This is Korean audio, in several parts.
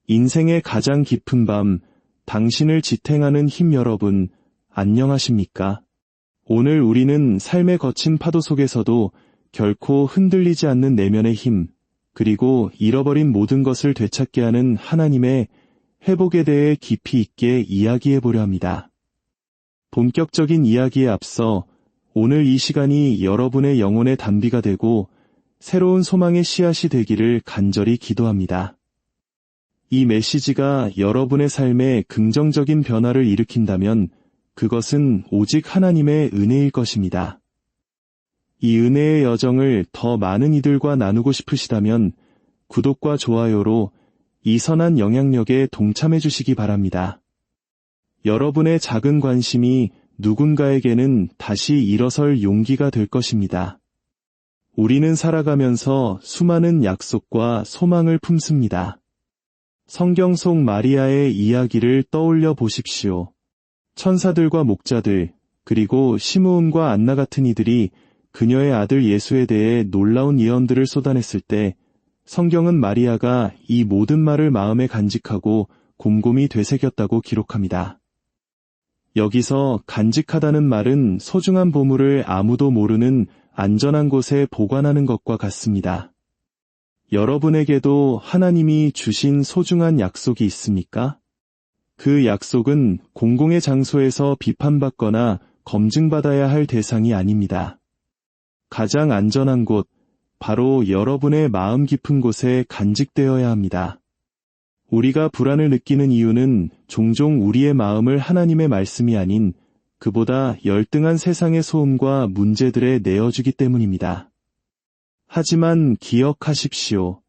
인생의 가장 깊은 밤, 당신을 지탱하는 힘 여러분, 안녕하십니까? 오늘 우리는 삶의 거친 파도 속에서도 결코 흔들리지 않는 내면의 힘, 그리고 잃어버린 모든 것을 되찾게 하는 하나님의 회복에 대해 깊이 있게 이야기해 보려 합니다. 본격적인 이야기에 앞서 오늘 이 시간이 여러분의 영혼의 단비가 되고 새로운 소망의 씨앗이 되기를 간절히 기도합니다. 이 메시지가 여러분의 삶에 긍정적인 변화를 일으킨다면 그것은 오직 하나님의 은혜일 것입니다. 이 은혜의 여정을 더 많은 이들과 나누고 싶으시다면 구독과 좋아요로 이 선한 영향력에 동참해 주시기 바랍니다. 여러분의 작은 관심이 누군가에게는 다시 일어설 용기가 될 것입니다. 우리는 살아가면서 수많은 약속과 소망을 품습니다. 성경 속 마리아의 이야기를 떠올려 보십시오. 천사들과 목자들, 그리고 시므온과 안나 같은 이들이 그녀의 아들 예수에 대해 놀라운 예언들을 쏟아냈을 때 성경은 마리아가 이 모든 말을 마음에 간직하고 곰곰이 되새겼다고 기록합니다. 여기서 간직하다는 말은 소중한 보물을 아무도 모르는 안전한 곳에 보관하는 것과 같습니다. 여러분에게도 하나님이 주신 소중한 약속이 있습니까? 그 약속은 공공의 장소에서 비판받거나 검증받아야 할 대상이 아닙니다. 가장 안전한 곳, 바로 여러분의 마음 깊은 곳에 간직되어야 합니다. 우리가 불안을 느끼는 이유는 종종 우리의 마음을 하나님의 말씀이 아닌 그보다 열등한 세상의 소음과 문제들에 내어주기 때문입니다. 하지만 기억하십시오.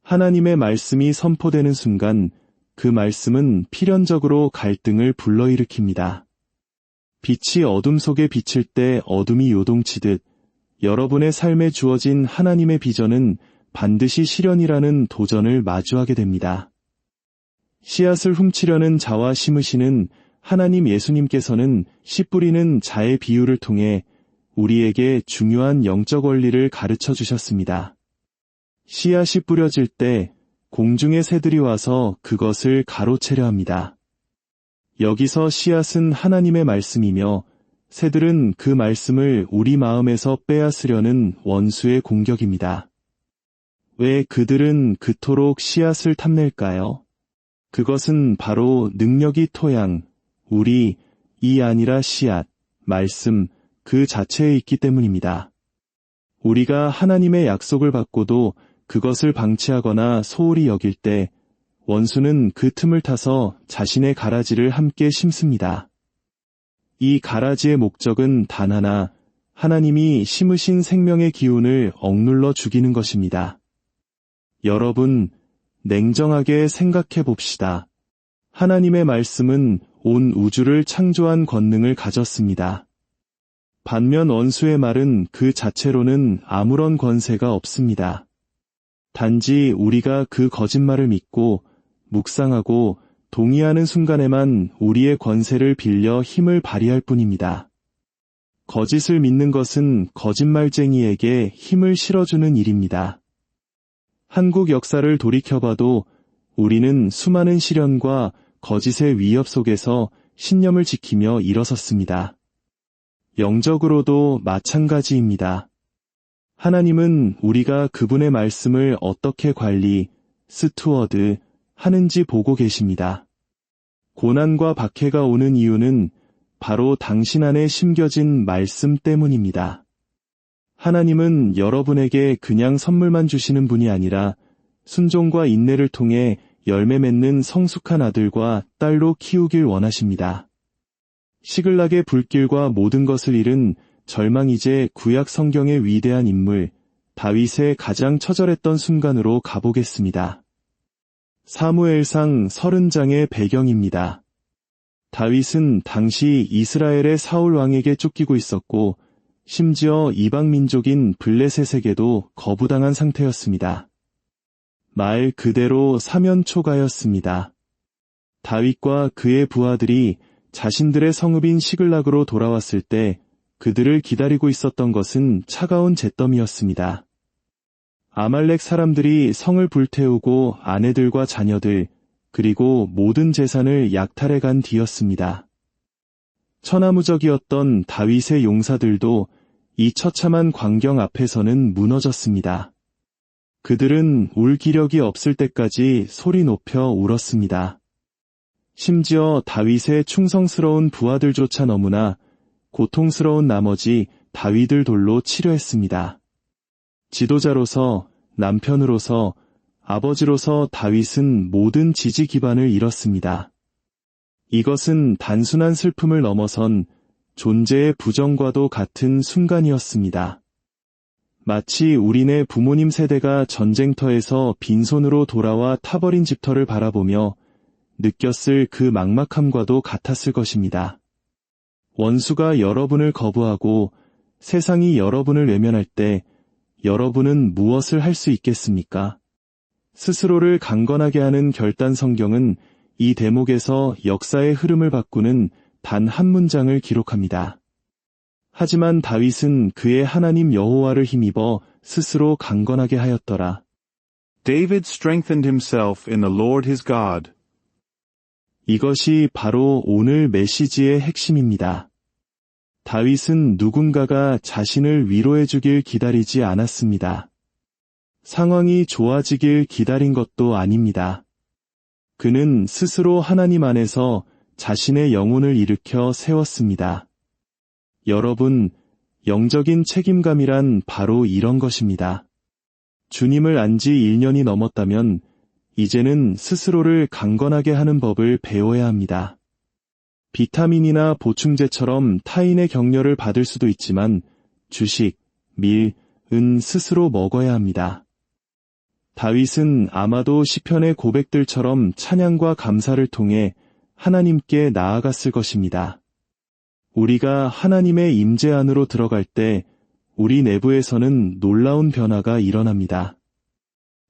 하나님의 말씀이 선포되는 순간 그 말씀은 필연적으로 갈등을 불러일으킵니다. 빛이 어둠 속에 비칠 때 어둠이 요동치듯 여러분의 삶에 주어진 하나님의 비전은 반드시 실현이라는 도전을 마주하게 됩니다. 씨앗을 훔치려는 자와 심으시는 하나님 예수님께서는 씨 뿌리는 자의 비유를 통해 우리에게 중요한 영적 원리를 가르쳐 주셨습니다. 씨앗이 뿌려질 때 공중의 새들이 와서 그것을 가로채려 합니다. 여기서 씨앗은 하나님의 말씀이며 새들은 그 말씀을 우리 마음에서 빼앗으려는 원수의 공격입니다. 왜 그들은 그토록 씨앗을 탐낼까요? 그것은 바로 능력이 토양, 우리, 이 아니라 씨앗, 말씀, 그 자체에 있기 때문입니다. 우리가 하나님의 약속을 받고도 그것을 방치하거나 소홀히 여길 때 원수는 그 틈을 타서 자신의 가라지를 함께 심습니다. 이 가라지의 목적은 단 하나, 하나님이 심으신 생명의 기운을 억눌러 죽이는 것입니다. 여러분, 냉정하게 생각해 봅시다. 하나님의 말씀은 온 우주를 창조한 권능을 가졌습니다. 반면 원수의 말은 그 자체로는 아무런 권세가 없습니다. 단지 우리가 그 거짓말을 믿고 묵상하고 동의하는 순간에만 우리의 권세를 빌려 힘을 발휘할 뿐입니다. 거짓을 믿는 것은 거짓말쟁이에게 힘을 실어주는 일입니다. 한국 역사를 돌이켜봐도 우리는 수많은 시련과 거짓의 위협 속에서 신념을 지키며 일어섰습니다. 영적으로도 마찬가지입니다. 하나님은 우리가 그분의 말씀을 어떻게 관리, 스튜어드 하는지 보고 계십니다. 고난과 박해가 오는 이유는 바로 당신 안에 심겨진 말씀 때문입니다. 하나님은 여러분에게 그냥 선물만 주시는 분이 아니라 순종과 인내를 통해 열매 맺는 성숙한 아들과 딸로 키우길 원하십니다. 시글락의 불길과 모든 것을 잃은 절망이제 구약 성경의 위대한 인물 다윗의 가장 처절했던 순간으로 가보겠습니다. 사무엘상 30장의 배경입니다. 다윗은 당시 이스라엘의 사울 왕에게 쫓기고 있었고 심지어 이방 민족인 블레셋에게도 거부당한 상태였습니다. 말 그대로 사면초가였습니다. 다윗과 그의 부하들이 자신들의 성읍인 시글락으로 돌아왔을 때 그들을 기다리고 있었던 것은 차가운 잿더미였습니다. 아말렉 사람들이 성을 불태우고 아내들과 자녀들, 그리고 모든 재산을 약탈해 간 뒤였습니다. 천하무적이었던 다윗의 용사들도 이 처참한 광경 앞에서는 무너졌습니다. 그들은 울 기력이 없을 때까지 소리 높여 울었습니다. 심지어 다윗의 충성스러운 부하들조차 너무나 고통스러운 나머지 다윗을 돌로 치료했습니다. 지도자로서, 남편으로서, 아버지로서 다윗은 모든 지지 기반을 잃었습니다. 이것은 단순한 슬픔을 넘어선 존재의 부정과도 같은 순간이었습니다. 마치 우리네 부모님 세대가 전쟁터에서 빈손으로 돌아와 타버린 집터를 바라보며 느꼈을 그 막막함과도 같았을 것입니다. 원수가 여러분을 거부하고 세상이 여러분을 외면할 때 여러분은 무엇을 할 수 있겠습니까? 스스로를 강건하게 하는 결단 성경은 이 대목에서 역사의 흐름을 바꾸는 단 한 문장을 기록합니다. 하지만 다윗은 그의 하나님 여호와를 힘입어 스스로 강건하게 하였더라. David strengthened himself in the Lord his God. 이것이 바로 오늘 메시지의 핵심입니다. 다윗은 누군가가 자신을 위로해 주길 기다리지 않았습니다. 상황이 좋아지길 기다린 것도 아닙니다. 그는 스스로 하나님 안에서 자신의 영혼을 일으켜 세웠습니다. 여러분, 영적인 책임감이란 바로 이런 것입니다. 주님을 안 지 1년이 넘었다면 이제는 스스로를 강건하게 하는 법을 배워야 합니다. 비타민이나 보충제처럼 타인의 격려를 받을 수도 있지만 주식, 밀, 은 스스로 먹어야 합니다. 다윗은 아마도 시편의 고백들처럼 찬양과 감사를 통해 하나님께 나아갔을 것입니다. 우리가 하나님의 임재 안으로 들어갈 때 우리 내부에서는 놀라운 변화가 일어납니다.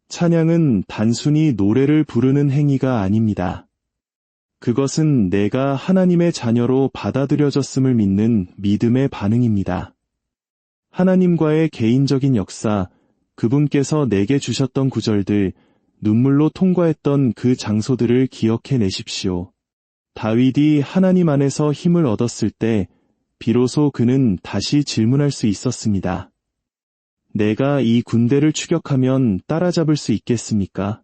찬양은 단순히 노래를 부르는 행위가 아닙니다. 그것은 내가 하나님의 자녀로 받아들여졌음을 믿는 믿음의 반응입니다. 하나님과의 개인적인 역사, 그분께서 내게 주셨던 구절들, 눈물로 통과했던 그 장소들을 기억해 내십시오. 다윗이 하나님 안에서 힘을 얻었을 때 비로소 그는 다시 질문할 수 있었습니다. 내가 이 군대를 추격하면 따라잡을 수 있겠습니까?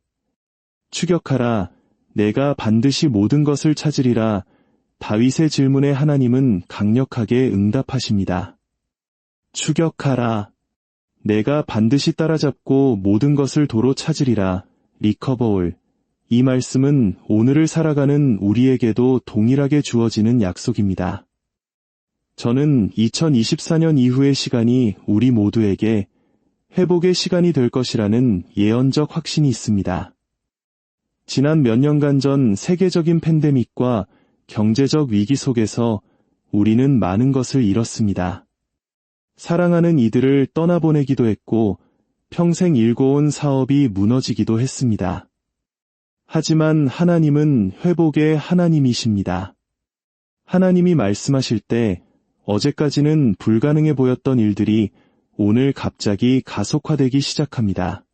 추격하라, 내가 반드시 모든 것을 찾으리라. 다윗의 질문에 하나님은 강력하게 응답하십니다. 추격하라, 내가 반드시 따라잡고 모든 것을 도로 찾으리라. 리커버올. 이 말씀은 오늘을 살아가는 우리에게도 동일하게 주어지는 약속입니다. 저는 2024년 이후의 시간이 우리 모두에게 회복의 시간이 될 것이라는 예언적 확신이 있습니다. 지난 몇 년간 전 세계적인 팬데믹과 경제적 위기 속에서 우리는 많은 것을 잃었습니다. 사랑하는 이들을 떠나보내기도 했고 평생 일궈온 사업이 무너지기도 했습니다. 하지만 하나님은 회복의 하나님이십니다. 하나님이 말씀하실 때 어제까지는 불가능해 보였던 일들이 오늘 갑자기 가속화되기 시작합니다.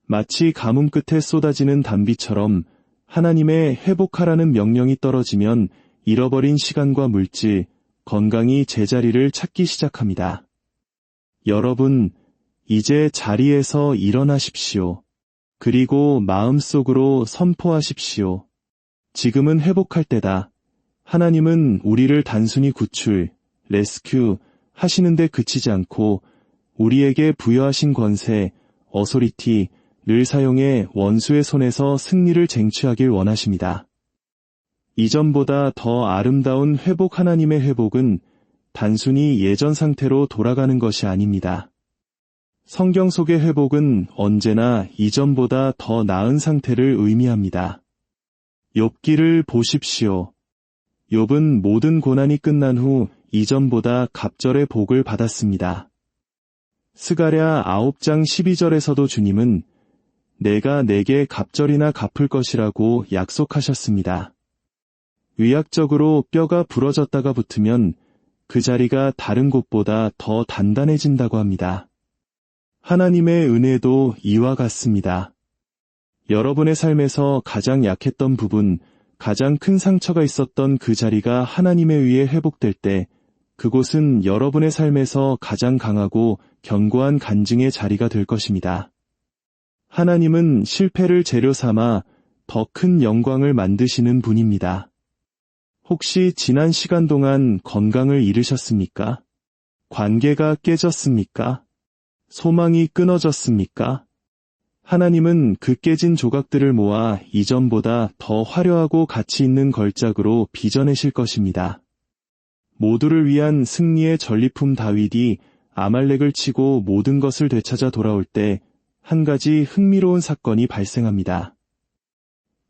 마치 가뭄 끝에 쏟아지는 단비처럼 하나님의 회복하라는 명령이 떨어지면 잃어버린 시간과 물질, 건강이 제자리를 찾기 시작합니다. 여러분, 이제 자리에서 일어나십시오. 그리고 마음속으로 선포하십시오. 지금은 회복할 때다. 하나님은 우리를 단순히 구출, 레스큐 하시는데 그치지 않고 우리에게 부여하신 권세, 어소리티를 사용해 원수의 손에서 승리를 쟁취하길 원하십니다. 이전보다 더 아름다운 회복, 하나님의 회복은 단순히 예전 상태로 돌아가는 것이 아닙니다. 성경 속의 회복은 언제나 이전보다 더 나은 상태를 의미합니다. 욥기를 보십시오. 욥은 모든 고난이 끝난 후 이전보다 갑절의 복을 받았습니다. 스가랴 9장 12절에서도 주님은 내가 내게 갑절이나 갚을 것이라고 약속하셨습니다. 의학적으로 뼈가 부러졌다가 붙으면 그 자리가 다른 곳보다 더 단단해진다고 합니다. 하나님의 은혜도 이와 같습니다. 여러분의 삶에서 가장 약했던 부분, 가장 큰 상처가 있었던 그 자리가 하나님에 의해 회복될 때, 그곳은 여러분의 삶에서 가장 강하고 견고한 간증의 자리가 될 것입니다. 하나님은 실패를 재료 삼아 더 큰 영광을 만드시는 분입니다. 혹시 지난 시간 동안 건강을 잃으셨습니까? 관계가 깨졌습니까? 소망이 끊어졌습니까? 하나님은 그 깨진 조각들을 모아 이전보다 더 화려하고 가치 있는 걸작으로 빚어내실 것입니다. 모두를 위한 승리의 전리품 다윗이 아말렉을 치고 모든 것을 되찾아 돌아올 때 한 가지 흥미로운 사건이 발생합니다.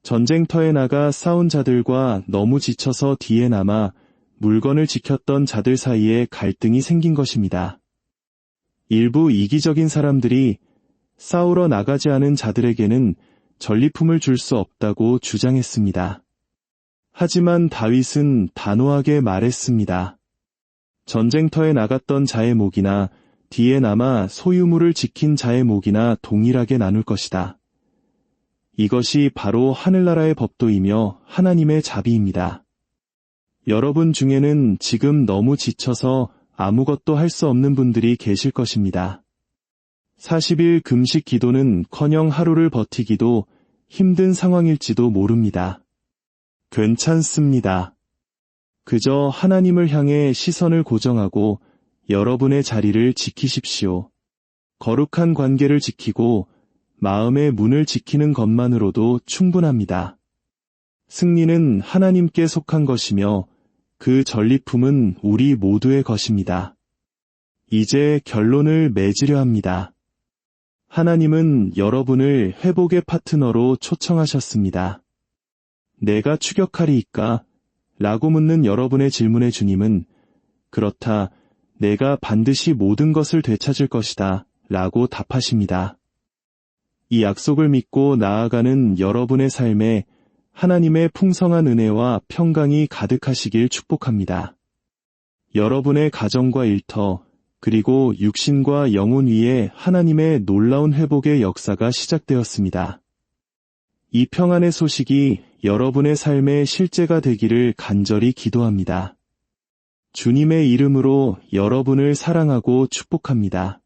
전쟁터에 나가 싸운 자들과 너무 지쳐서 뒤에 남아 물건을 지켰던 자들 사이에 갈등이 생긴 것입니다. 일부 이기적인 사람들이 싸우러 나가지 않은 자들에게는 전리품을 줄 수 없다고 주장했습니다. 하지만 다윗은 단호하게 말했습니다. 전쟁터에 나갔던 자의 목이나 뒤에 남아 소유물을 지킨 자의 목이나 동일하게 나눌 것이다. 이것이 바로 하늘나라의 법도이며 하나님의 자비입니다. 여러분 중에는 지금 너무 지쳐서 아무것도 할 수 없는 분들이 계실 것입니다. 40일 금식 기도는 커녕 하루를 버티기도 힘든 상황일지도 모릅니다. 괜찮습니다. 그저 하나님을 향해 시선을 고정하고 여러분의 자리를 지키십시오. 거룩한 관계를 지키고 마음의 문을 지키는 것만으로도 충분합니다. 승리는 하나님께 속한 것이며 그 전리품은 우리 모두의 것입니다. 이제 결론을 맺으려 합니다. 하나님은 여러분을 회복의 파트너로 초청하셨습니다. 내가 추격하리이까? 라고 묻는 여러분의 질문에 주님은 그렇다, 내가 반드시 모든 것을 되찾을 것이다 라고 답하십니다. 이 약속을 믿고 나아가는 여러분의 삶에 하나님의 풍성한 은혜와 평강이 가득하시길 축복합니다. 여러분의 가정과 일터, 그리고 육신과 영혼 위에 하나님의 놀라운 회복의 역사가 시작되었습니다. 이 평안의 소식이 여러분의 삶의 실제가 되기를 간절히 기도합니다. 주님의 이름으로 여러분을 사랑하고 축복합니다.